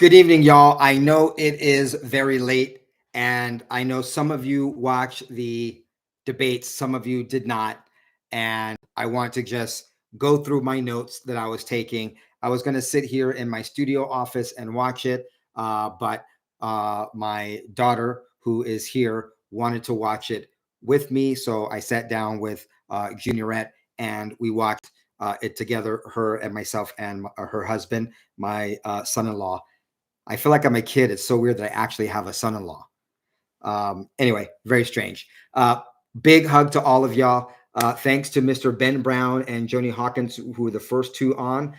Good evening, y'all. I know it is very late, and I know some of you watched the debates, some of you did not. And I want to just go through my notes that I was taking. I was going to sit here in my studio office and watch it, but my daughter, who is here, wanted to watch it with me. So I sat down with Juniorette and we watched it together, her and myself and her husband, my son in law. I feel like I'm a kid. It's so weird that I actually have a son-in-law. Anyway, very strange. Big hug to all of y'all. Thanks to Mr. Ben Brown and Joni Hawkins, who were the first two on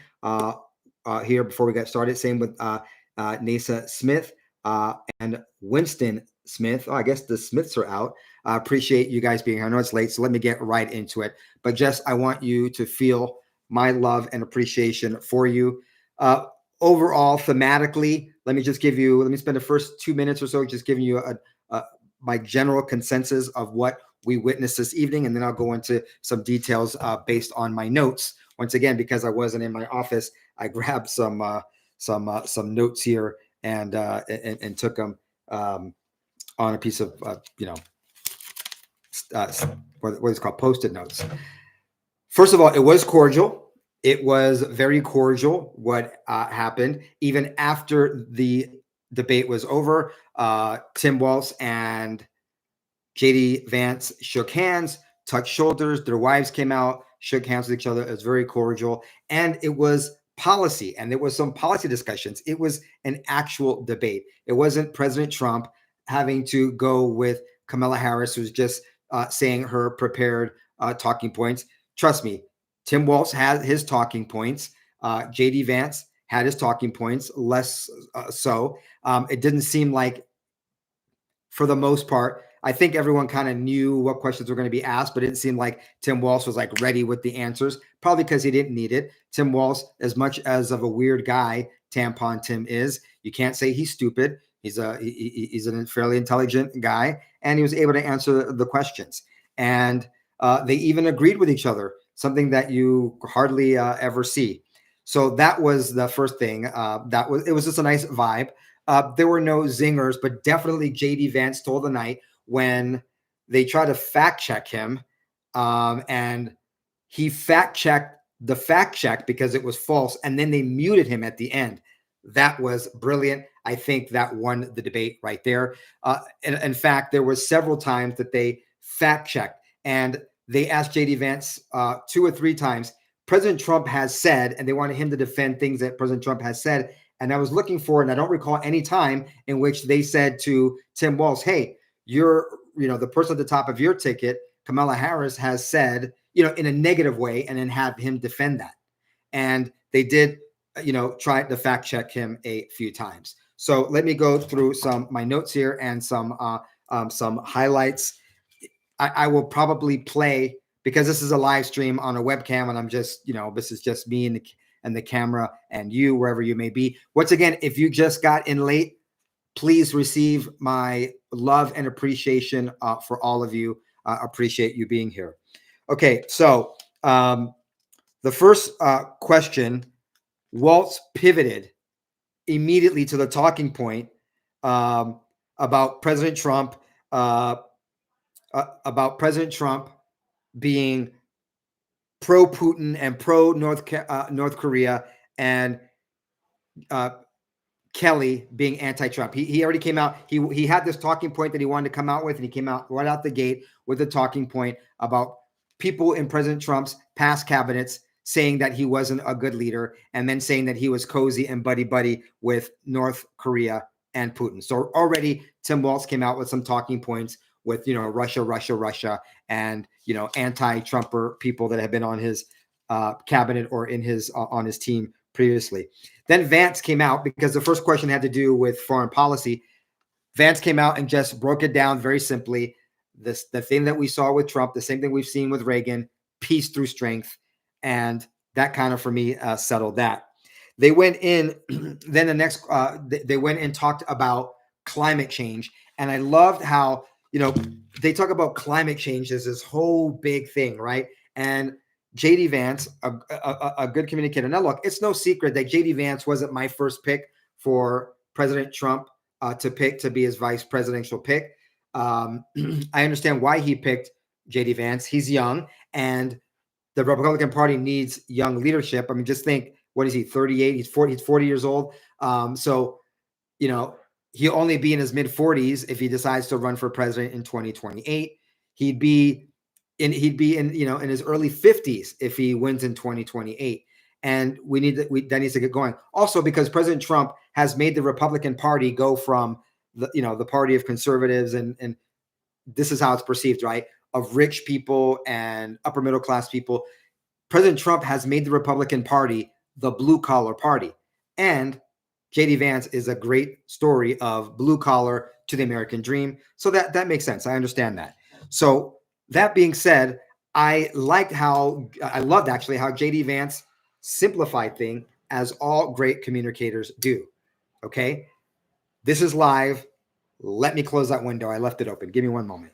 here before we got started. Same with Nasa Smith and Winston Smith. Oh, I guess the Smiths are out. I appreciate you guys being here. I know it's late, so let me get right into it. But just I want you to feel my love and appreciation for you. Overall, thematically, let me spend the first 2 minutes or so just giving you my general consensus of what we witnessed this evening, and then I'll go into some details based on my notes. Once again, because I wasn't in my office, I grabbed some notes here and took them on a piece of what is called Post-it notes. First of all, it was cordial. It was very cordial what happened. Even after the debate was over, Tim Walz and JD Vance shook hands, touched shoulders. Their wives came out, shook hands with each other. It was very cordial. And it was policy, and there was some policy discussions. It was an actual debate. It wasn't President Trump having to go with Kamala Harris, who's just saying her prepared talking points. Trust me, Tim Walz had his talking points. JD Vance had his talking points, less so. It didn't seem like, for the most part, I think everyone kind of knew what questions were going to be asked, but it didn't seem like Tim Walz was like ready with the answers, probably because he didn't need it. Tim Walz, as much as of a weird guy Tampon Tim is, you can't say he's stupid. He's a fairly intelligent guy, and he was able to answer the questions. And they even agreed with each other, something that you hardly ever see. So that was the first thing. It was just a nice vibe. There were no zingers, but definitely JD Vance stole the night when they tried to fact check him, and he fact checked the fact check because it was false, and then they muted him at the end. That was brilliant. I think that won the debate right there. In fact, there were several times that they fact checked, and they asked JD Vance 2 or 3 times, President Trump has said, and they wanted him to defend things that President Trump has said. And I was looking for, and I don't recall any time in which they said to Tim Walz, hey, the person at the top of your ticket, Kamala Harris, has said, in a negative way, and then have him defend that. And they did, try to fact check him a few times. So let me go through my notes here and some highlights. I will probably play, because this is a live stream on a webcam, and I'm just, this is just me and the camera and you, wherever you may be. Once again, if you just got in late, please receive my love and appreciation for all of you. Appreciate you being here. Okay, so the first question, Walz pivoted immediately to the talking point about President Trump, being pro-Putin and pro-North Korea, and Kelly being anti-Trump. He already came out. He had this talking point that he wanted to come out with, and he came out right out the gate with a talking point about people in President Trump's past cabinets saying that he wasn't a good leader, and then saying that he was cozy and buddy-buddy with North Korea and Putin. So already Tim Walz came out with some talking points with, Russia, and, anti-Trumper people that have been on his cabinet or in his on his team previously. Then Vance came out, because the first question had to do with foreign policy. Vance came out and just broke it down very simply. The thing that we saw with Trump, the same thing we've seen with Reagan, peace through strength. And that kind of, for me, settled that. They went in, then the next, they went and talked about climate change. And I loved how, they talk about climate change as this whole big thing, right? And JD Vance, a good communicator. Now, look, it's no secret that JD Vance wasn't my first pick for President Trump to pick to be his vice presidential pick. I understand why he picked JD Vance. He's young, and the Republican Party needs young leadership. I mean, just think, what is he, 38? He's 40, he's 40 years old. So, you know, he'll only be in his mid 40s if he decides to run for president in 2028. He'd be in his early 50s if he wins in 2028. And that needs to get going. Also, because President Trump has made the Republican Party go from the party of conservatives, and this is how it's perceived, right? Of rich people and upper middle class people. President Trump has made the Republican Party the blue collar party. And JD Vance is a great story of blue collar to the American dream. So that makes sense. I understand that. So that being said, I loved actually how JD Vance simplified thing, as all great communicators do. Okay. This is live. Let me close that window. I left it open. Give me one moment.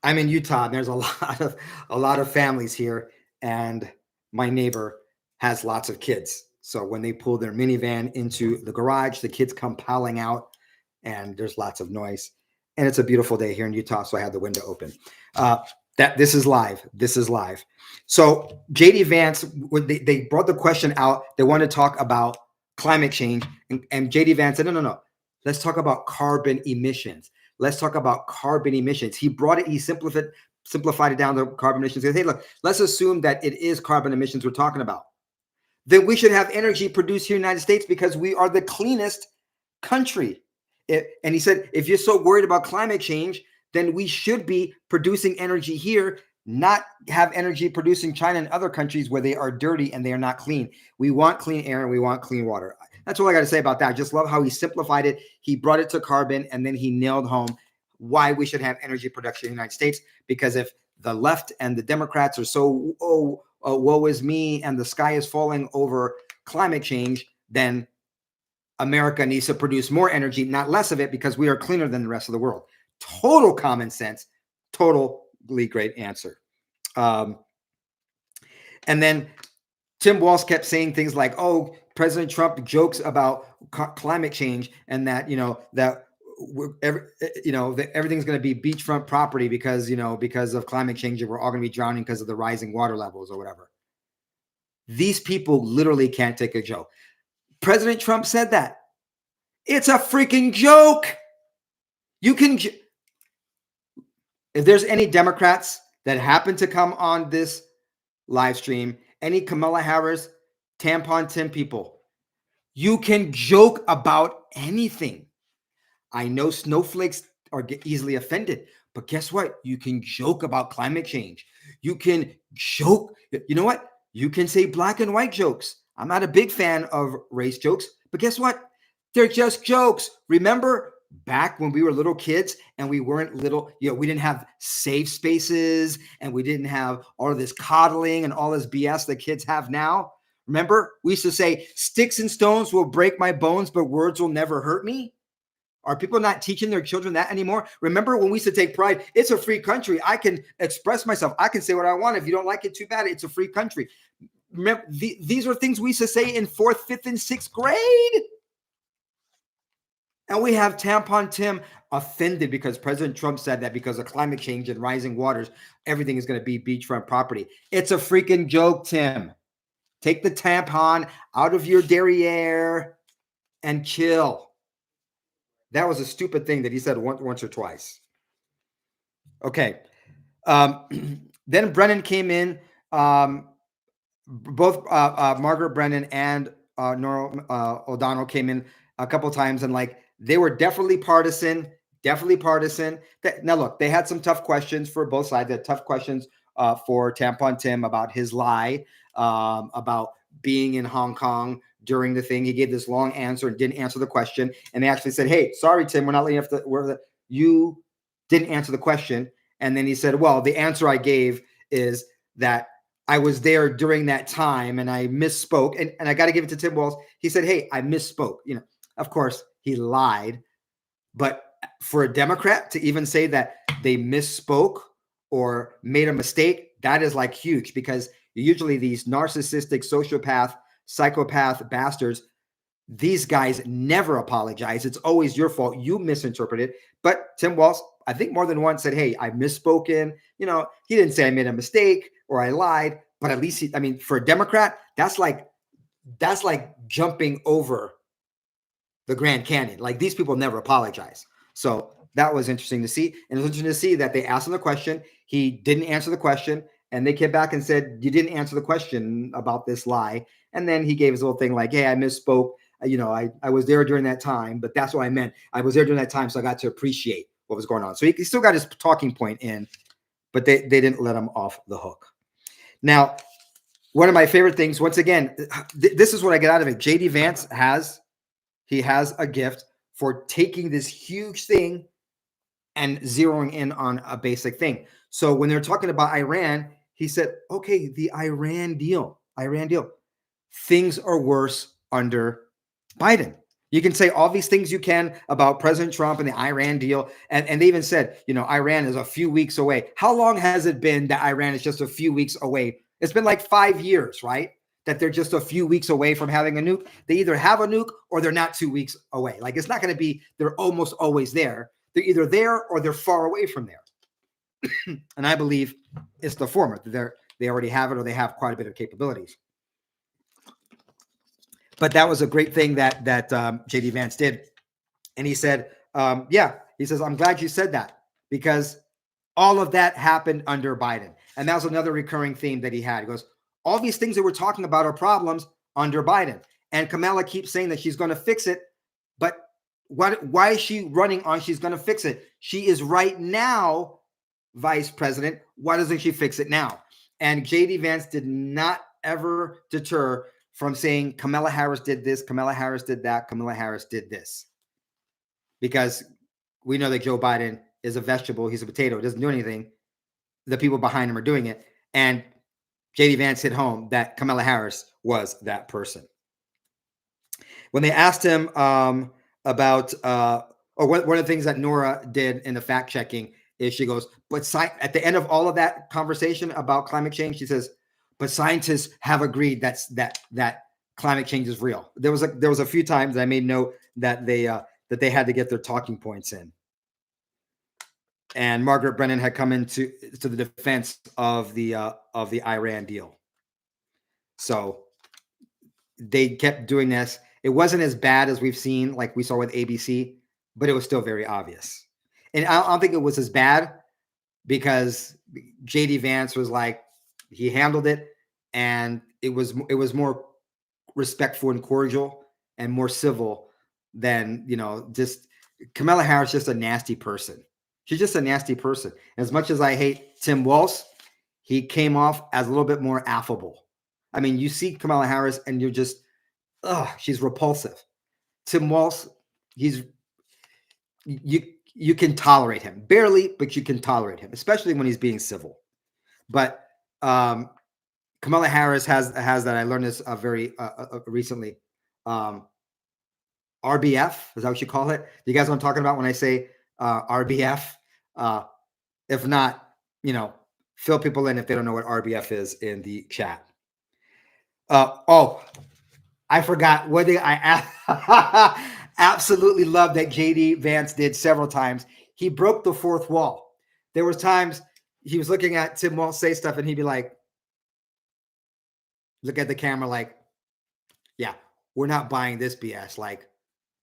I'm in Utah, and there's a lot of families here, and my neighbor has lots of kids. So when they pull their minivan into the garage, the kids come piling out, and there's lots of noise. And it's a beautiful day here in Utah, so I had the window open. This is live. This is live. So JD Vance, when they brought the question out, they wanted to talk about climate change, and JD Vance said, no. Let's talk about carbon emissions. Let's talk about carbon emissions. He brought it, he simplified it down to carbon emissions. He said, hey, look, let's assume that it is carbon emissions we're talking about. Then we should have energy produced here in the United States because we are the cleanest country. And he said, if you're so worried about climate change, then we should be producing energy here, not have energy produced in China and other countries where they are dirty and they are not clean. We want clean air and we want clean water. That's all I got to say about that. I just love how he simplified it. He brought it to carbon, and then he nailed home why we should have energy production in the United States. Because if the left and the Democrats are so, woe is me, and the sky is falling over climate change, then America needs to produce more energy, not less of it, because we are cleaner than the rest of the world. Total common sense, totally great answer. And then Tim Walz kept saying things like, oh, President Trump jokes about climate change, and that, that everything's going to be beachfront property because of climate change, and we're all going to be drowning because of the rising water levels or whatever. These people literally can't take a joke. President Trump said that. It's a freaking joke. If there's any Democrats that happen to come on this live stream, any Kamala Harris, Tampon Tim people, you can joke about anything. I know snowflakes get easily offended, but guess what? You can joke about climate change. You can joke. You know what? You can say black and white jokes. I'm not a big fan of race jokes, but guess what? They're just jokes. Remember back when we were little kids and we weren't little, we didn't have safe spaces and we didn't have all of this coddling and all this BS that kids have now. Remember, we used to say, sticks and stones will break my bones, but words will never hurt me. Are people not teaching their children that anymore? Remember when we used to take pride? It's a free country. I can express myself. I can say what I want. If you don't like it, too bad. It's a free country. Remember, these are things we used to say in 4th, 5th, and 6th grade. And we have Tampon Tim offended because President Trump said that because of climate change and rising waters, everything is going to be beachfront property. It's a freaking joke, Tim. Take the tampon out of your derriere and chill. That was a stupid thing that he said once or twice. Okay. Then Brennan came in. Both Margaret Brennan and Nora O'Donnell came in a couple times, and they were definitely partisan. Now, look, they had some tough questions for both sides. They had tough questions for Tampon Tim about his lie, about being in Hong Kong during the thing. He gave this long answer and didn't answer the question. And they actually said, hey, sorry, Tim, we're not letting you didn't answer the question. And then he said, well, the answer I gave is that I was there during that time and I misspoke. And I got to give it to Tim Walz. He said, hey, I misspoke. Of course, he lied. But for a Democrat to even say that they misspoke or made a mistake, that is like huge, because usually these narcissistic, sociopath, psychopath bastards, these guys never apologize. It's always your fault. You misinterpreted. But Tim Walz, I think more than once, said, hey, I misspoken. You know, he didn't say I made a mistake or I lied, but at least I mean, for a Democrat, that's like jumping over the Grand Canyon. Like, these people never apologize. So that was interesting to see. And it was interesting to see that they asked him the question. He didn't answer the question. And they came back and said, you didn't answer the question about this lie. And then he gave his little thing like, hey, I misspoke. You know, I was there during that time, but that's what I meant. I was there during that time, so I got to appreciate what was going on. So he still got his talking point in, but they didn't let him off the hook. Now, one of my favorite things, once again, this is what I get out of it. JD Vance has a gift for taking this huge thing and zeroing in on a basic thing. So when they're talking about Iran, he said, okay, the Iran deal, things are worse under Biden. You can say all these things you can about President Trump and the Iran deal. And they even said, you know, Iran is a few weeks away. How long has it been that Iran is just a few weeks away? It's been like 5 years, right? That they're just a few weeks away from having a nuke. They either have a nuke or they're not 2 weeks away. Like, it's not going to be, they're almost always there. They're either there or they're far away from there. And I believe it's the former. They already have it, or they have quite a bit of capabilities. But that was a great thing that JD Vance did. And he said, he says, I'm glad you said that, because all of that happened under Biden. And that was another recurring theme that he had. He goes, all these things that we're talking about are problems under Biden. And Kamala keeps saying that she's going to fix it. But why is she running on she's going to fix it? She is right now vice president. Why doesn't she fix it now? And JD Vance did not ever deter from saying Kamala Harris did this, Kamala Harris did that, Kamala Harris did this. Because we know that Joe Biden is a vegetable. He's a potato. He doesn't do anything. The people behind him are doing it. And JD Vance hit home that Kamala Harris was that person. When they asked him about, or one of the things that Nora did in the fact checking is she goes, but at the end of all of that conversation about climate change, she says, but scientists have agreed that climate change is real. There was a few times I made note that they had to get their talking points in. And Margaret Brennan had come into the defense of the Iran deal. So they kept doing this. It wasn't as bad as we've seen, like we saw with ABC, but it was still very obvious. And I don't think it was as bad because JD Vance was like, he handled it, and it was more respectful and cordial and more civil than, you know, just Kamala Harris, just a nasty person. She's just a nasty person. As much as I hate Tim Walz, he came off as a little bit more affable. I mean, you see Kamala Harris and you're just, she's repulsive. Tim Walz, you can tolerate him. Barely, but you can tolerate him, especially when he's being civil. But Kamala Harris has that. I learned this very recently. RBF, is that what you call it? Do you guys know what I'm talking about when I say RBF? If not, you know, fill people in if they don't know what RBF is in the chat. I forgot. One thing I absolutely love that JD Vance did several times. He broke the fourth wall. There was times he was looking at Tim Walz say stuff, and he'd be like, look at the camera like, yeah, we're not buying this BS. Like,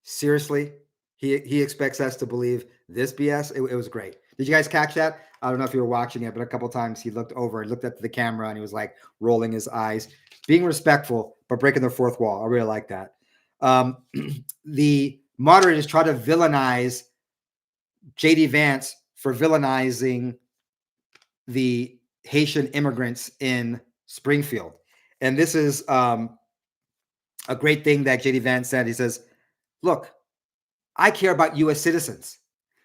seriously? He expects us to believe this BS? It was great. Did you guys catch that? I don't know if you were watching it, but a couple of times he looked over and looked at the camera and he was like rolling his eyes, being respectful, but breaking the fourth wall. I really like that. The moderators try to villainize JD Vance for villainizing the Haitian immigrants in Springfield. And this is a great thing that JD Vance said. He says, look, I care about U.S. citizens.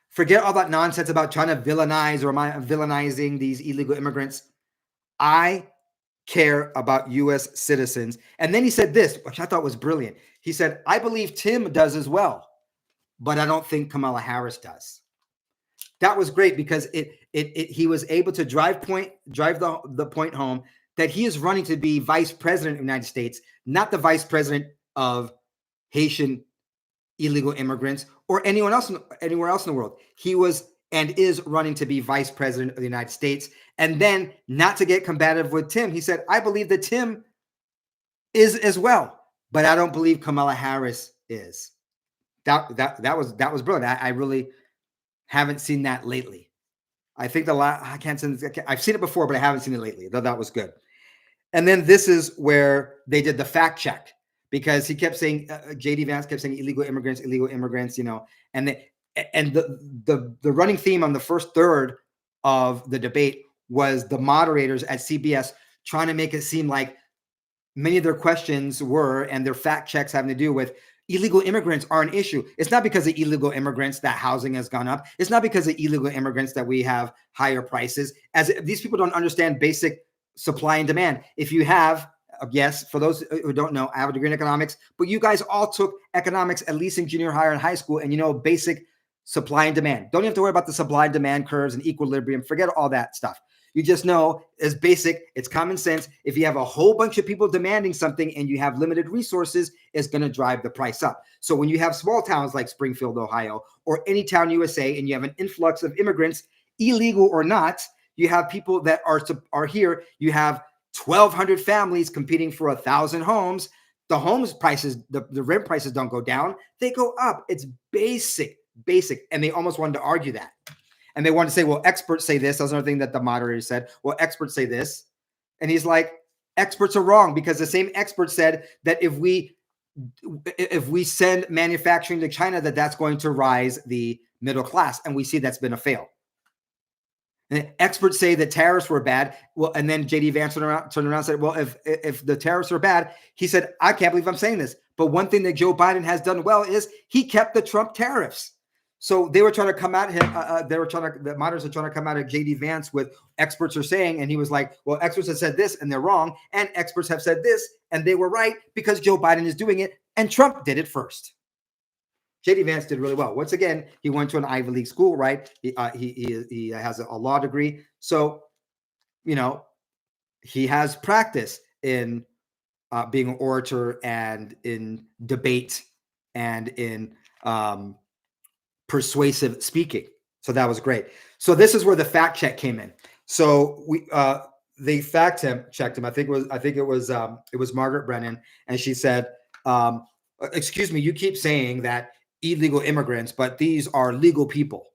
Forget all that nonsense about trying to villainize or villainizing these illegal immigrants. I care about U.S. citizens. And then he said this, which I thought was brilliant. He said, I believe Tim does as well, but I don't think Kamala Harris does. That was great because he was able to drive the point home that he is running to be vice president of the United States, not the vice president of Haitian illegal immigrants or anywhere else in the world. He was and is running to be vice president of the United States. And then, not to get combative with Tim, he said, I believe that Tim is as well, but I don't believe Kamala Harris is. That was brilliant. I really haven't seen that lately. I think I've seen it before, but I haven't seen it lately. Though that was good. And then this is where they did the fact check, because he kept saying, JD Vance kept saying illegal immigrants, and the running theme on the first third of the debate was the moderators at CBS trying to make it seem like many of their questions were, and their fact checks having to do with illegal immigrants are an issue. It's not because of illegal immigrants that housing has gone up. It's not because of illegal immigrants that we have higher prices. As these people don't understand basic supply and demand. If you have, yes, for those who don't know, I have a degree in economics, but you guys all took economics, at least in junior high and high school, and you know basic supply and demand. Don't even have to worry about the supply and demand curves and equilibrium. Forget all that stuff. You just know it's basic. It's common sense. If you have a whole bunch of people demanding something and you have limited resources, it's going to drive the price up. So when you have small towns like Springfield, Ohio, or any town USA, and you have an influx of immigrants, illegal or not, you have people that are here. You have 1,200 families competing for 1,000 homes. The homes prices, the rent prices don't go down. They go up. It's basic. And they almost wanted to argue that. And they wanted to say, well, experts say this. That was another thing that the moderator said. Well, experts say this. And he's like, experts are wrong, because the same expert said that if we send manufacturing to China, that's going to rise the middle class. And we see that's been a fail. And experts say that tariffs were bad. Well, and then JD Vance turned around and said, well, if the tariffs are bad, he said, I can't believe I'm saying this, but one thing that Joe Biden has done well is he kept the Trump tariffs. So they were trying to come at him. The moderators are trying to come out of JD Vance with experts are saying, and he was like, well, experts have said this and they're wrong. And experts have said this and they were right because Joe Biden is doing it and Trump did it first. JD Vance did really well. Once again, he went to an Ivy League school, right? He has a law degree. So, he has practice in being an orator and in debate and in persuasive speaking. So that was great. So this is where the fact check came in. So they fact checked him. I think it was Margaret Brennan, and she said, excuse me, you keep saying that illegal immigrants, but these are legal people.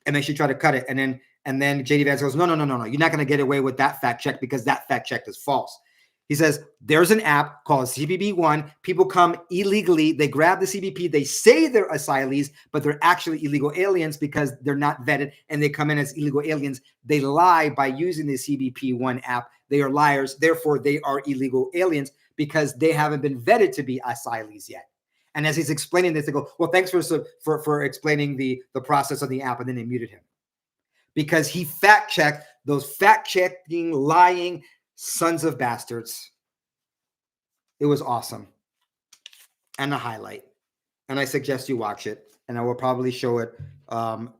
And then she tried to cut it. And then JD Vance goes, no. You're not going to get away with that fact check because that fact check is false. He says, there's an app called CBP One. People come illegally. They grab the CBP. They say they're asylees, but they're actually illegal aliens because they're not vetted and they come in as illegal aliens. They lie by using the CBP One app. They are liars. Therefore, they are illegal aliens because they haven't been vetted to be asylees yet. And as he's explaining this, they go, well, thanks for explaining the process of the app. And then they muted him because he fact checked those fact-checking, lying sons of bastards. It was awesome. And a highlight. And I suggest you watch it. And I will probably show it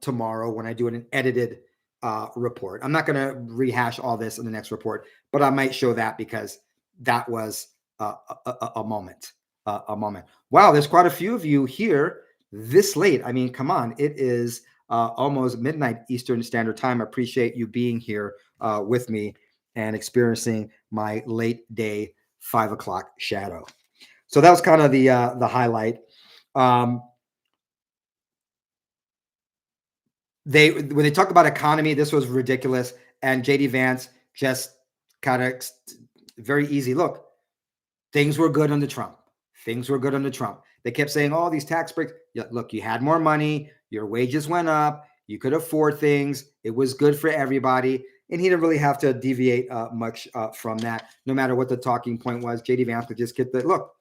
tomorrow when I do an edited report. I'm not going to rehash all this in the next report, but I might show that because that was a moment. Wow, there's quite a few of you here this late. I mean, come on. It is almost midnight Eastern Standard Time. I appreciate you being here with me and experiencing my late day 5 o'clock shadow. So that was kind of the highlight. When they talk about economy, this was ridiculous. And JD Vance just kind of very easy. Look, things were good under Trump. They kept saying, oh, these tax breaks. Yeah, look, you had more money. Your wages went up. You could afford things. It was good for everybody. And he didn't really have to deviate much from that. No matter what the talking point was, JD Vance could just get the look.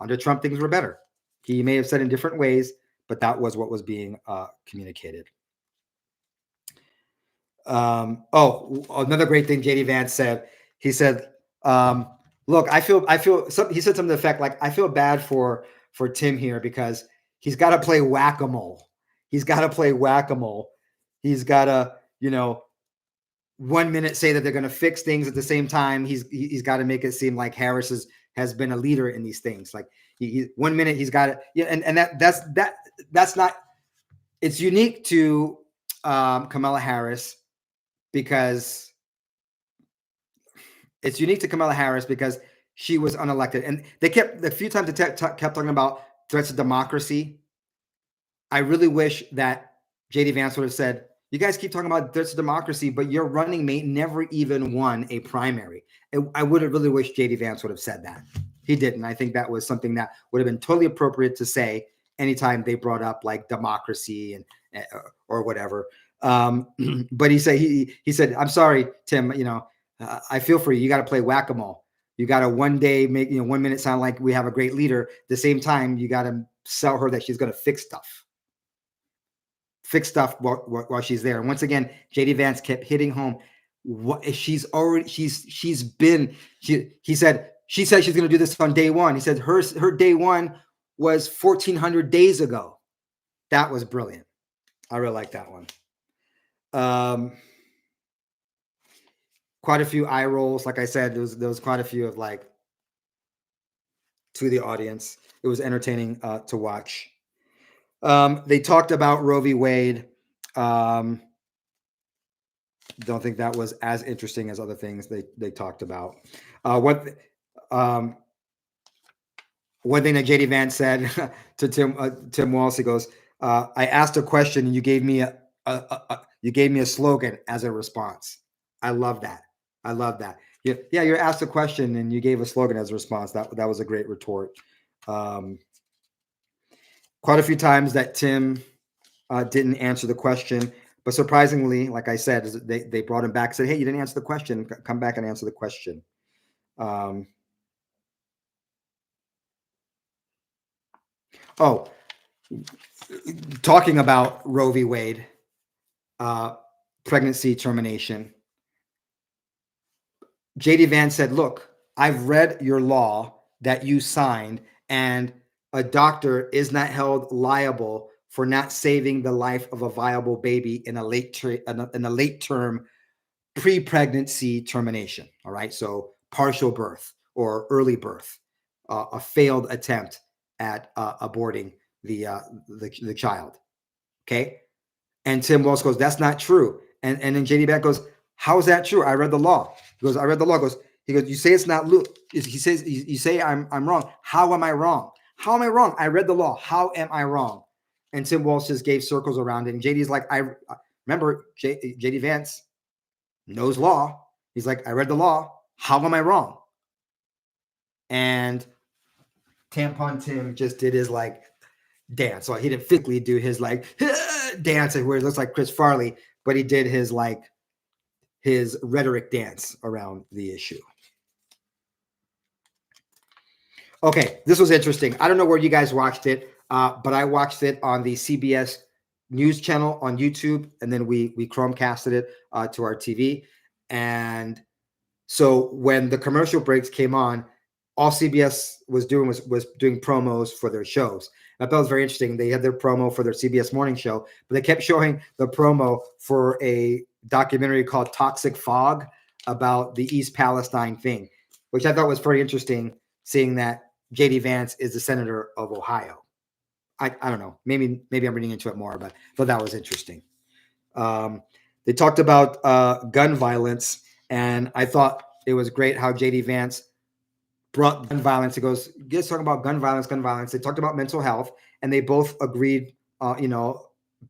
Under Trump, things were better. He may have said in different ways, but that was what was being communicated. Another great thing JD Vance said. He said, look, he said something to the effect like, I feel bad for for Tim here because he's got to play whack-a-mole. He's got to play whack-a-mole. He's got to, 1 minute say that they're going to fix things at the same time. He's got to make it seem like Harris has been a leader in these things. Like 1 minute he's got it. Yeah. And that's not, it's unique to Kamala Harris because she was unelected. And they kept, a few times they kept talking about threats to democracy. I really wish that JD Vance would have said, you guys keep talking about threats to democracy, but your running mate never even won a primary. I would have really wished JD Vance would have said that. He didn't. I think that was something that would have been totally appropriate to say anytime they brought up like democracy and or whatever. But he said, I'm sorry, Tim, I feel for you. You got to play whack-a-mole. You got to one day make, 1 minute sound like we have a great leader. At the same time, you got to sell her that she's going to fix stuff while she's there. And once again, JD Vance kept hitting home. He said she said she's going to do this on day one. He said her day one was 1,400 days ago. That was brilliant. I really like that one. Quite a few eye rolls. Like I said, there was quite a few of like to the audience. It was entertaining to watch. They talked about Roe v. Wade. Don't think that was as interesting as other things they talked about. One thing that JD Vance said to Tim Walz, he goes, "I asked a question and you gave me a slogan as a response." I love that. Yeah, you asked a question and you gave a slogan as a response. That was a great retort. Quite a few times that Tim didn't answer the question, but surprisingly, like I said, they brought him back and said, "Hey, you didn't answer the question. Come back and answer the question." Talking about Roe v. Wade, pregnancy termination. JD Vance said, "Look, I've read your law that you signed, and a doctor is not held liable for not saving the life of a viable baby in a late term pre-pregnancy termination." All right, so partial birth or early birth, a failed attempt at aborting the child. Okay, and Tim Walz goes, "That's not true." And then JD Vance goes, "How is that true? I read the law." He goes, "I read the law." He goes, "You say it's not he says, "You say I'm wrong. How am I wrong? How am I wrong? I read the law. How am I wrong?" And Tim Walz just gave circles around it. And JD's like, I remember JD Vance knows law. He's like, "I read the law. How am I wrong?" And Tampon Tim just did his like dance. So he didn't physically do his like dance where it looks like Chris Farley, but he did his rhetoric dance around the issue. Okay, this was interesting. I don't know where you guys watched it, but I watched it on the CBS News channel on YouTube, and then we Chromecasted it to our TV. And so when the commercial breaks came on, all CBS was doing was doing promos for their shows. I thought it was very interesting. They had their promo for their CBS morning show, but they kept showing the promo for a documentary called Toxic Fog about the East Palestine thing, which I thought was pretty interesting, seeing that JD Vance is the senator of Ohio. I don't know. Maybe I'm reading into it more, but I thought that was interesting. They talked about gun violence, and I thought it was great how JD Vance brought gun violence. He goes, "You guys talking about gun violence. They talked about mental health, and they both agreed,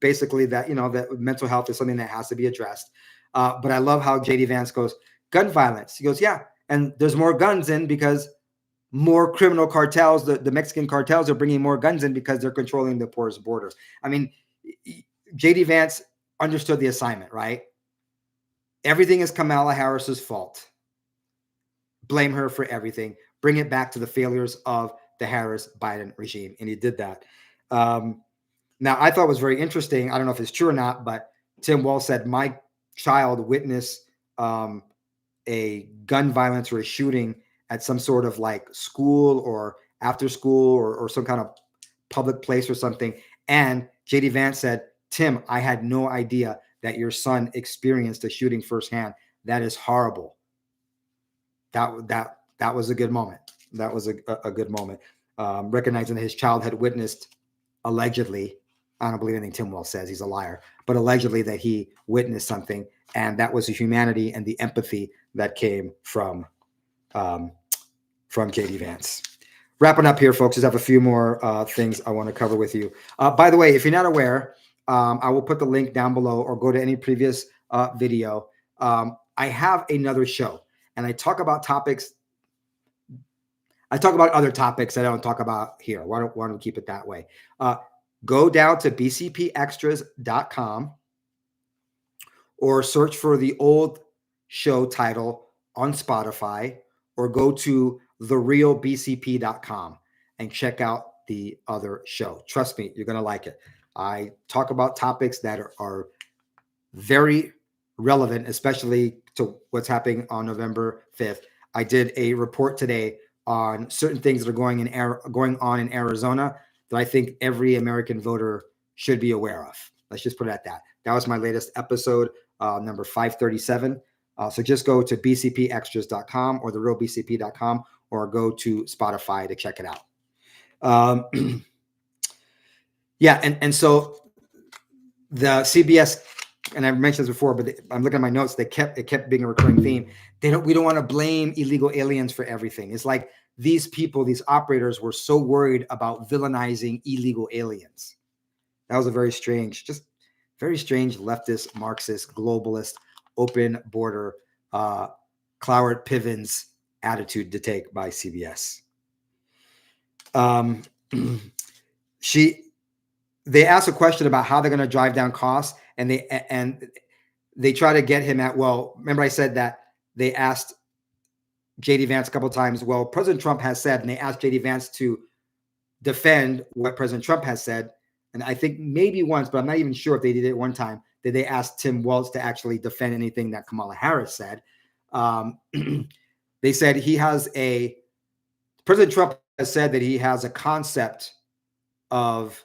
basically that, that mental health is something that has to be addressed. But I love how JD Vance goes, gun violence. He goes, yeah, and there's more guns in because more criminal cartels, the Mexican cartels are bringing more guns in because they're controlling the porous border. I mean, JD Vance understood the assignment, right? Everything is Kamala Harris's fault. Blame her for everything. Bring it back to the failures of the Harris-Biden regime. And he did that. Now, I thought it was very interesting. I don't know if it's true or not, but Tim Walz said, my child witnessed a gun violence or a shooting at some sort of like school or after school or some kind of public place or something. And JD Vance said, Tim, I had no idea that your son experienced a shooting firsthand. That is horrible. That was a good moment. That was a good moment. Recognizing that his child had witnessed, allegedly, I don't believe anything Tim Wells says, he's a liar, but allegedly that he witnessed something, and that was the humanity and the empathy that came from JD Vance. Wrapping up here, folks, just have a few more things I want to cover with you. By the way, if you're not aware, I will put the link down below or go to any previous video. I have another show, and I talk about other topics that I don't talk about here. Why don't we keep it that way? Go down to bcpextras.com or search for the old show title on Spotify, or go to therealbcp.com and check out the other show. Trust me, you're going to like it. I talk about topics that are very relevant, especially to what's happening on November 5th. I did a report today on certain things that are going on in Arizona that I think every American voter should be aware of. Let's just put it at that. That was my latest episode, number 537. So just go to bcpextras.com or therealbcp.com or go to Spotify to check it out. Yeah, and so the CBS, and I've mentioned this before, but I'm looking at my notes. It kept being a recurring theme. We don't want to blame illegal aliens for everything. It's like these people, these operators, were so worried about villainizing illegal aliens. That was a very strange leftist, Marxist, globalist, open border, Cloward Pivens attitude to take by CBS. They asked a question about how they're going to drive down costs, and they try to get him at, well, remember I said that they asked JD Vance a couple of times, well, President Trump has said, and they asked JD Vance to defend what President Trump has said. And I think maybe once, but I'm not even sure if they did it one time, that they asked Tim Wells to actually defend anything that Kamala Harris said. They said President Trump has said that he has a concept of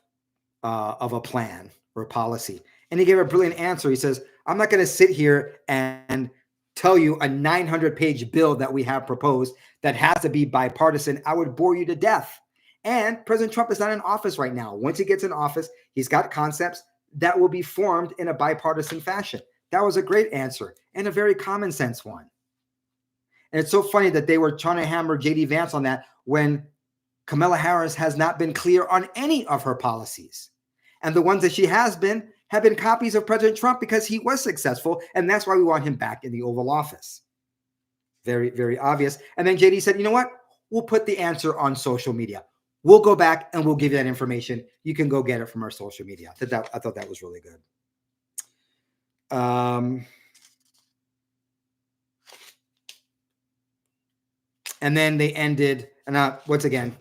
a plan or a policy. And he gave a brilliant answer. He says, I'm not going to sit here and tell you a 900-page bill that we have proposed that has to be bipartisan. I would bore you to death. And President Trump is not in office right now. Once he gets in office, he's got concepts that will be formed in a bipartisan fashion. That was a great answer and a very common sense one. And it's so funny that they were trying to hammer JD Vance on that when Kamala Harris has not been clear on any of her policies. And the ones that she have been copies of President Trump because he was successful. And that's why we want him back in the Oval Office. Very, very obvious. And then JD said, you know what? We'll put the answer on social media. We'll go back and we'll give you that information. You can go get it from our social media. I thought that was really good. And then they ended, and once again,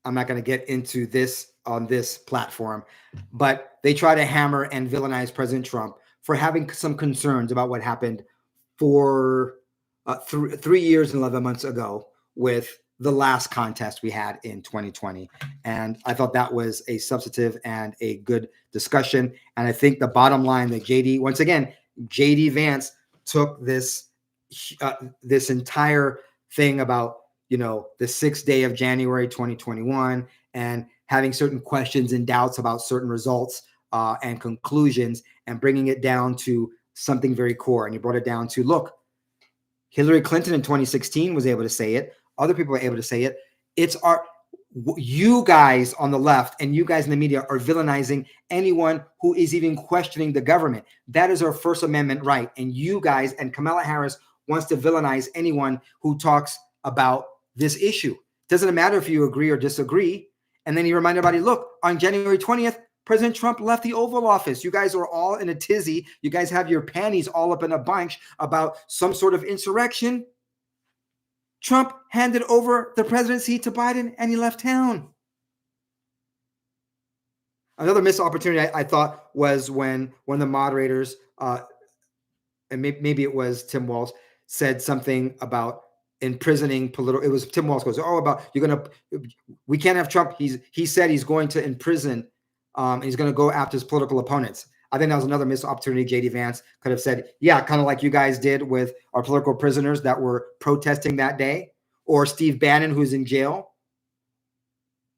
I'm not going to get into this on this platform, but they try to hammer and villainize President Trump for having some concerns about what happened for 3 years and 11 months ago with the last contest we had in 2020. And I thought that was a substantive and a good discussion. And I think the bottom line that JD Vance took this entire thing about, the 6th day of January 2021 and having certain questions and doubts about certain results and conclusions, and bringing it down to something very core. And he brought it down to, look, Hillary Clinton in 2016 was able to say it. Other people are able to say it. You guys on the left and you guys in the media are villainizing anyone who is even questioning the government. That is our First Amendment right. And you guys, and Kamala Harris wants to villainize anyone who talks about this issue. Doesn't matter if you agree or disagree. And then he reminded everybody, look, on January 20th, President Trump left the Oval Office. You guys are all in a tizzy. You guys have your panties all up in a bunch about some sort of insurrection. Trump handed over the presidency to Biden and he left town. Another missed opportunity I thought was when one of the moderators, and maybe it was Tim Walz, said something about imprisoning political. It was Tim Walz goes, we can't have Trump. He said he's going to imprison, he's going to go after his political opponents. I think that was another missed opportunity. JD Vance could have said, yeah, kind of like you guys did with our political prisoners that were protesting that day, or Steve Bannon, who's in jail,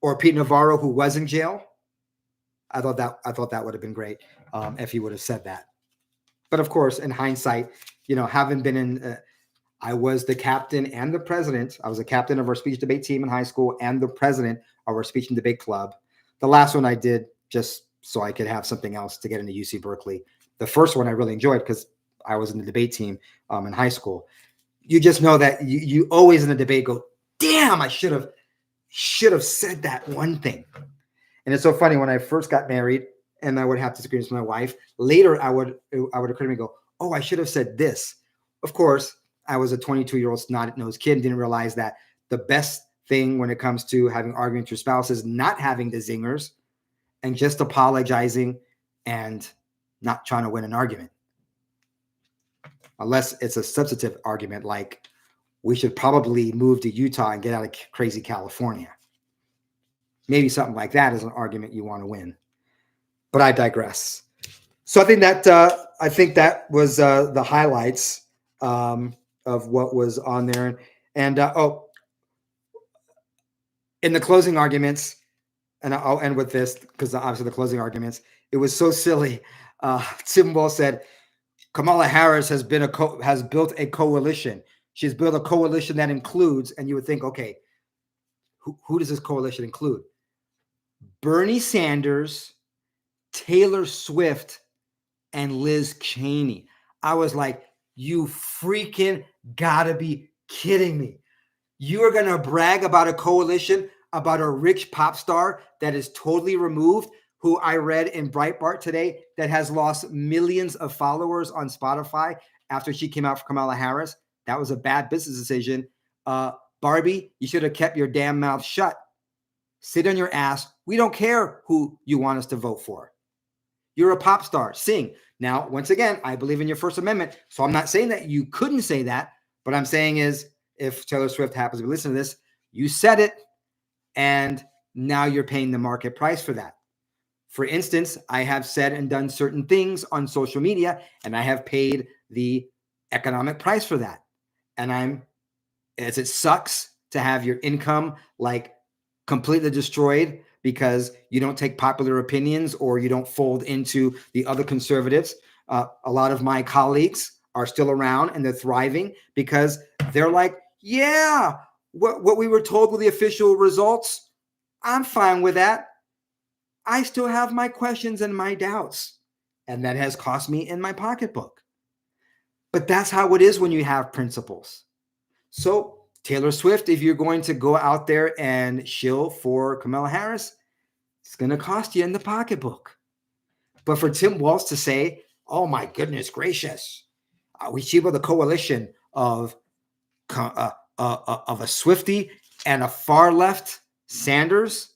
or Pete Navarro, who was in jail. I thought that would have been great if he would have said that. But of course, in hindsight, having been in, I was the captain and the president. I was the captain of our speech debate team in high school and the president of our speech and debate club. The last one I did just so I could have something else to get into UC Berkeley. The first one I really enjoyed because I was in the debate team in high school. You just know that you always in a debate go, damn, I should have said that one thing. And it's so funny, when I first got married and I would have disagreements with my wife, later I would occur to me and go, oh, I should have said this. Of course, I was a 22-year-old snot-nosed kid and didn't realize that the best thing when it comes to having arguments with your spouse is not having the zingers and just apologizing and not trying to win an argument. Unless it's a substantive argument like we should probably move to Utah and get out of crazy California. Maybe something like that is an argument you want to win. But I digress. So I think that was the highlights of what was on there. And in the closing arguments, and I'll end with this because obviously the closing arguments, it was so silly. Tim Walz said, Kamala Harris has built a coalition. She's built a coalition that includes, and you would think, okay, who does this coalition include? Bernie Sanders, Taylor Swift, and Liz Cheney. I was like, you freaking gotta be kidding me. You are going to brag about a coalition, about a rich pop star that is totally removed, who I read in Breitbart today that has lost millions of followers on Spotify after she came out for Kamala Harris. That was a bad business decision. Barbie, you should have kept your damn mouth shut. Sit on your ass. We don't care who you want us to vote for. You're a pop star. Sing. Now, once again, I believe in your First Amendment. So I'm not saying that you couldn't say that. What I'm saying is, if Taylor Swift happens to be listening to this, you said it, and now you're paying the market price for that. For instance, I have said and done certain things on social media, and I have paid the economic price for that. And as it sucks to have your income like completely destroyed because you don't take popular opinions or you don't fold into the other conservatives. A lot of my colleagues are still around and they're thriving because they're like, yeah, what we were told were the official results, I'm fine with that. I still have my questions and my doubts, and that has cost me in my pocketbook. But that's how it is when you have principles. So Taylor Swift, if you're going to go out there and shill for Kamala Harris, it's going to cost you in the pocketbook. But for Tim Walz to say, oh my goodness gracious, we see with a coalition of a Swiftie and a far left Sanders,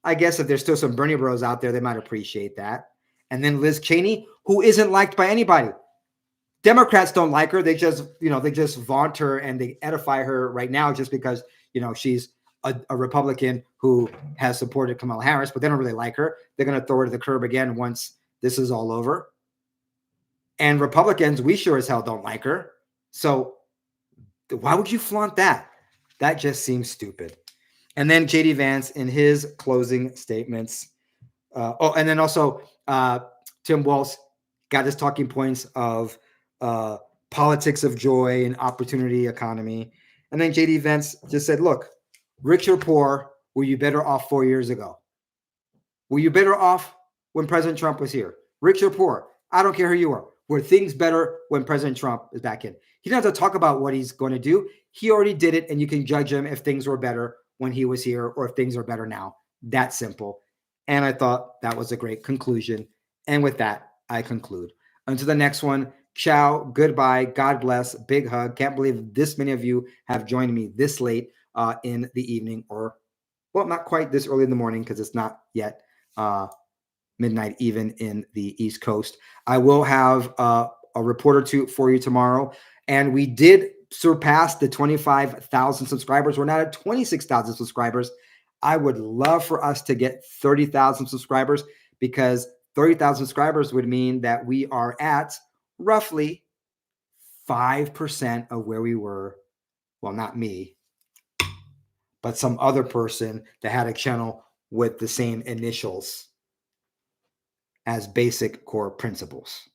I guess if there's still some Bernie bros out there, they might appreciate that. And then Liz Cheney, who isn't liked by anybody. Democrats don't like her. They just vaunt her and they edify her right now just because, she's a Republican who has supported Kamala Harris, but they don't really like her. They're going to throw her to the curb again once this is all over. And Republicans, we sure as hell don't like her. So why would you flaunt that? That just seems stupid. And then JD Vance in his closing statements. And then also Tim Walz got his talking points of politics of joy and opportunity economy. And then JD Vance just said, look, rich or poor, were you better off 4 years ago? Were you better off when President Trump was here? Rich or poor? I don't care who you are. Were things better when President Trump is back in? He doesn't have to talk about what he's going to do. He already did it, and you can judge him if things were better when he was here or if things are better now. That simple. And I thought that was a great conclusion. And with that, I conclude. Until the next one, ciao, goodbye, God bless, big hug. Can't believe this many of you have joined me this late in the evening, or, well, not quite this early in the morning because it's not yet midnight even in the East Coast. I will have a report or two for you tomorrow. And we did surpassed the 25,000 subscribers. We're now at 26,000 subscribers. I would love for us to get 30,000 subscribers, because 30,000 subscribers would mean that we are at roughly 5% of where we were. Well, not me, but some other person that had a channel with the same initials as basic core principles.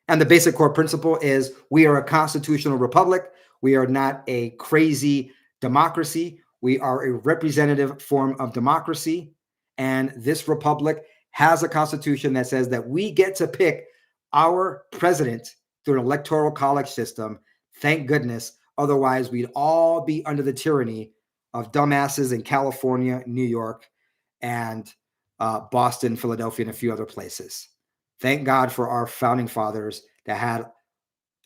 And the basic core principle is we are a constitutional republic. We are not a crazy democracy. We are a representative form of democracy. And this republic has a constitution that says that we get to pick our president through an electoral college system. Thank goodness. Otherwise, we'd all be under the tyranny of dumbasses in California, New York, and Boston, Philadelphia, and a few other places. Thank God for our founding fathers that had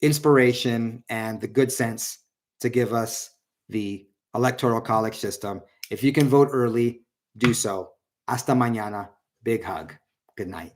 inspiration and the good sense to give us the electoral college system. If you can vote early, do so. Hasta mañana. Big hug. Good night.